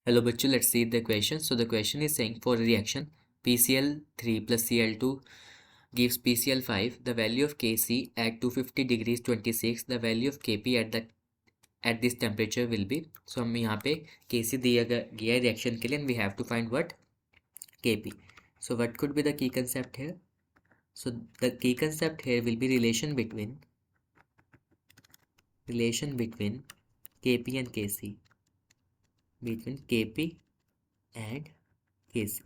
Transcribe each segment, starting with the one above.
Hello bachcho, let's see the question. So the question is saying for a reaction PCl3 plus Cl2 gives PCl5, the value of Kc at 250 degrees 26, the value of Kp at this temperature will be. So हम यहाँ पे Kc दिया गया reaction के लिए and we have to find what Kp. So what could be the key concept here? So the key concept here will be relation between Kp and Kc, between Kp and Kc.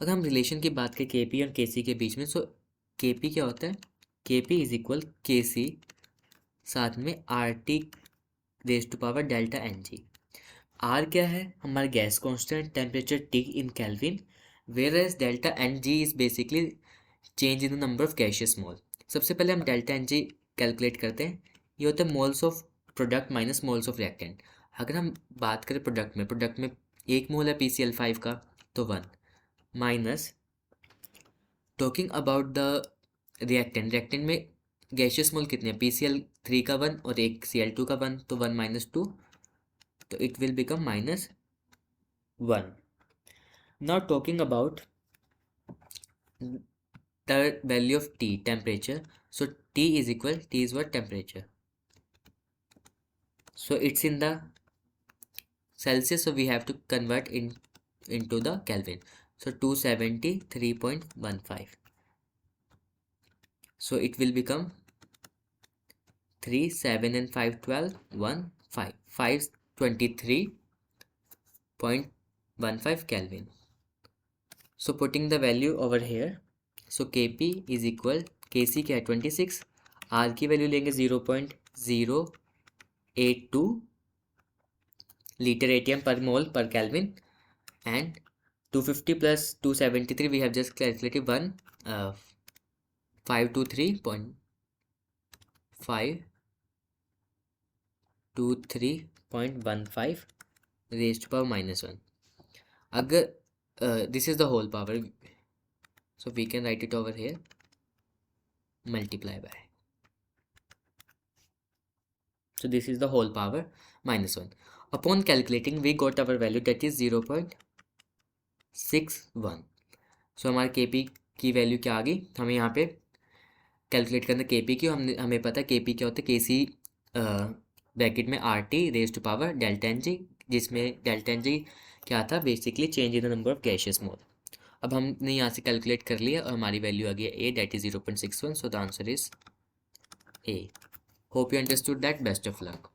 अगर हम relation की बात करें के P और के सी के बीच में, सो के पी क्या होता है, के पी इज इक्वल के सी साथ में R T raise to power delta n g. R क्या है, हमारा gas constant, temperature T in Kelvin, whereas delta n g is basically change in the number of gaseous mole. सबसे पहले हम delta n जी calculate करते हैं. ये होता है moles of product minus moles of reactant. अगर हम बात करें प्रोडक्ट में 1 मोल है PCl5 का तो 1 minus talking about the reactant में गैसियस मोल कितने हैं, PCl3 का 1 और एक Cl2 का 1, तो 1 माइनस 2, तो it will become -1. Now talking about the value of T, temperature. So T is what, temperature. So it's in the Celsius, so we have to convert into the Kelvin. So 273.15. So it will become 3, 7 and 5, 12, 1, 5. 523.15 Kelvin. So putting the value over here. So Kp is equal, Kc क्या है 26, R की value लेंगे 0.082 liter ATM per mole per Kelvin, and 250 plus 273 we have just calculated 523.15 raised to power -1. अगर this is the whole power, so we can write it over here, multiply by. So this is the whole power -1. Upon calculating we got our value, that is 0.61. So हमारे Kp की value क्या आ गई, हमें यहाँ पे calculate करना Kp की. हमें पता है Kp क्या होता है, Kc ब्रैकेट में RT raise to power delta n g, जिसमें डेल्टा एन जी क्या था, basically change in the number of gaseous mole. अब हमने यहाँ से कैलकुलेट कर लिया और हमारी वैल्यू आ गई A, that is 0.61. So the answer is A. Hope you understood that. Best of luck.